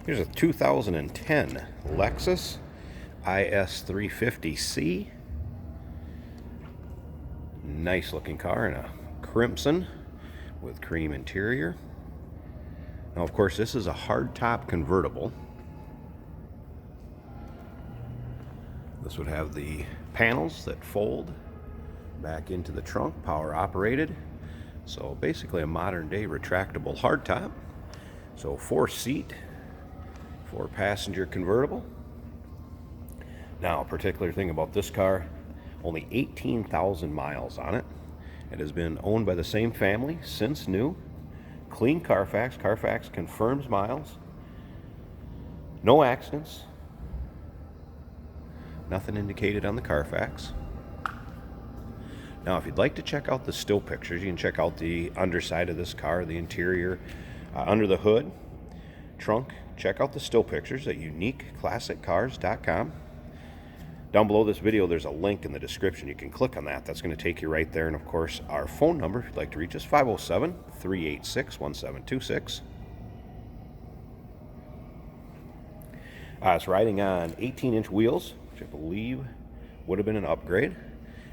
Here's a 2010 Lexus IS 350C. Nice looking car in a crimson with cream interior. Now, of course, this is a hardtop convertible. This would have the panels that fold back into the trunk, power operated. So basically a modern day retractable hardtop. So 4-seat, 4-passenger convertible. Now, a particular thing about this car, only 18,000 miles on it. It has been owned by the same family since new. Clean Carfax. Carfax confirms miles. No accidents. Nothing indicated on the Carfax. Now, if you'd like to check out the still pictures, you can check out the underside of this car, the interior, under the hood, trunk. Check out the still pictures at uniqueclassiccars.com. Down below this video, there's a link in the description. You can click on that. That's going to take you right there. And, of course, our phone number, if you'd like to reach us, 507-386-1726. It's riding on 18-inch wheels, which I believe would have been an upgrade.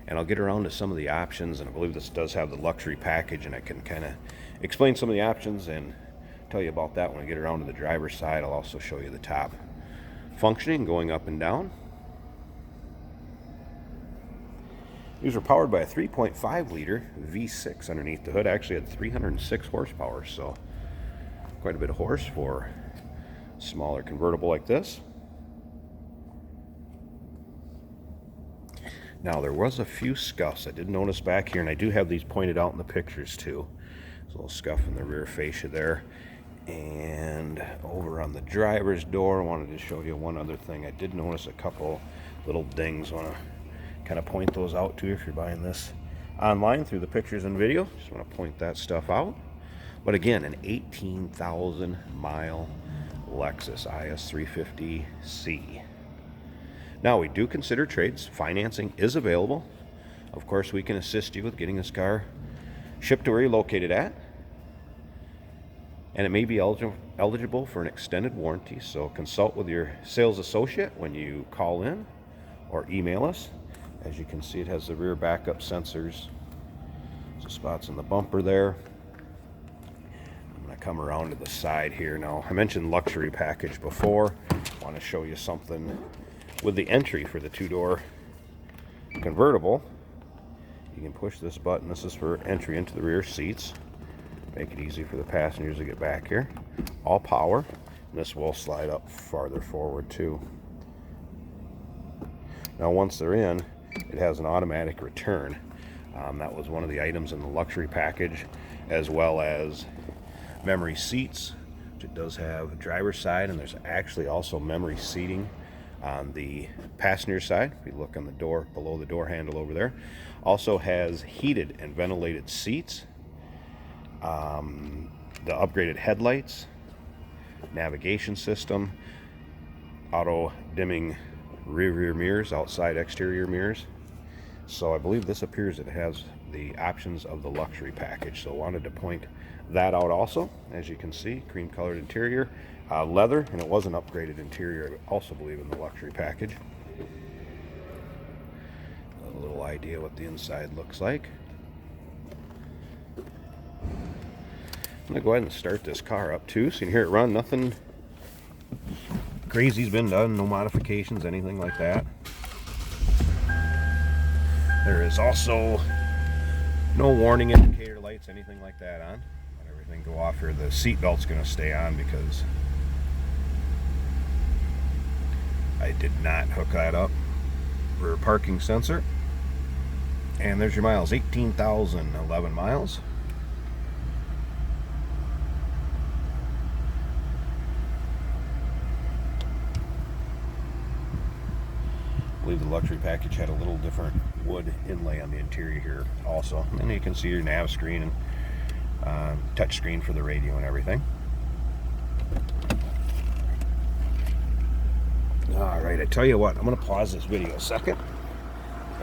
And I'll get around to some of the options, and I believe this does have the luxury package, and I can kind of explain some of the options and tell you about that when I get around to the driver's side. I'll also show you the top functioning, going up and down. These are powered by a 3.5 liter V6 underneath the hood. Actually had 306 horsepower, so quite a bit of horse for a smaller convertible like this. Now, there was a few scuffs I did notice back here, and I do have these pointed out in the pictures too. There's a little scuff in the rear fascia there. And over on the driver's door, I wanted to show you one other thing. I did notice a couple little dings. I want to kind of point those out to you if you're buying this online through the pictures and video. Just want to point that stuff out. But again, an 18,000 mile Lexus IS 350C. Now, we do consider trades. Financing is available. Of course, we can assist you with getting this car shipped to where you're located at. And it may be eligible for an extended warranty. So consult with your sales associate when you call in or email us. As you can see, it has the rear backup sensors. Some spots in the bumper there. I'm going to come around to the side here now. I mentioned luxury package before. I want to show you something with the entry for the two-door convertible. You can push this button. This is for entry into the rear seats. Make it easy for the passengers to get back here. All power. And this will slide up farther forward too. Now, once they're in, it has an automatic return. That was one of the items in the luxury package, as well as memory seats, which it does have driver's side, and there's actually also memory seating on the passenger side. If you look on the door, below the door handle over there. Also has heated and ventilated seats. The upgraded headlights, navigation system, auto dimming rear mirrors, outside exterior mirrors. So I believe this appears that it has the options of the luxury package. So I wanted to point that out also. As you can see, cream colored interior, leather, and it was an upgraded interior, I also believe, in the luxury package. A little idea what the inside looks like. I'm going to go ahead and start this car up too, so you can hear it run. Nothing crazy's been done, no modifications, anything like that. There is also no warning indicator lights, anything like that on. Let everything go off here. The seat belt's going to stay on because I did not hook that up. Rear parking sensor. And there's your miles, 18,011 miles. I believe the luxury package had a little different wood inlay on the interior here also. And then you can see your nav screen and touch screen for the radio and everything. Alright, I tell you what, I'm going to pause this video a second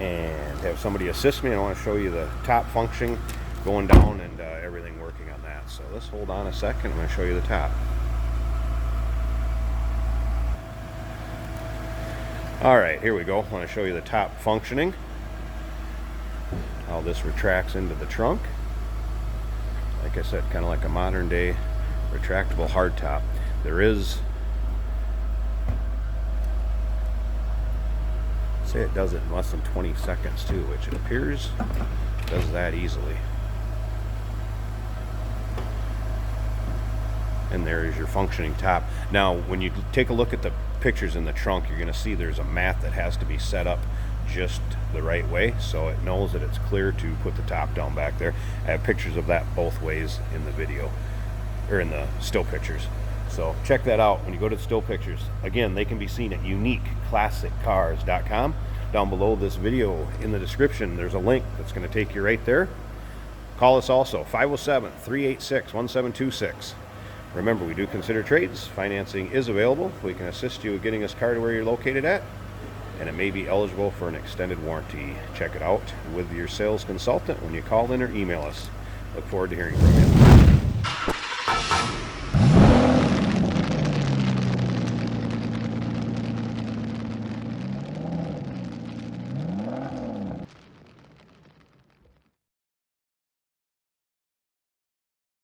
and have somebody assist me. I want to show you the top function going down and everything working on that. So let's hold on a second. I'm going to show you the top. All right, here we go. I want to show you the top functioning, how this retracts into the trunk. Like I said, kind of like a modern day retractable hardtop. There is, say it does it in less than 20 seconds too, which it appears does that easily. And there is your functioning top. Now, when you take a look at the pictures in the trunk, you're going to see there's a mat that has to be set up just the right way so it knows that it's clear to put the top down back there. I have pictures of that both ways in the video, or in the still pictures. So check that out when you go to the still pictures. Again, they can be seen at uniqueclassiccars.com. Down below this video in the description, there's a link that's going to take you right there. Call us also, 507-386-1726. Remember, we do consider trades. Financing is available. We can assist you with getting this car to where you're located at, and it may be eligible for an extended warranty. Check it out with your sales consultant when you call in or email us. Look forward to hearing from you.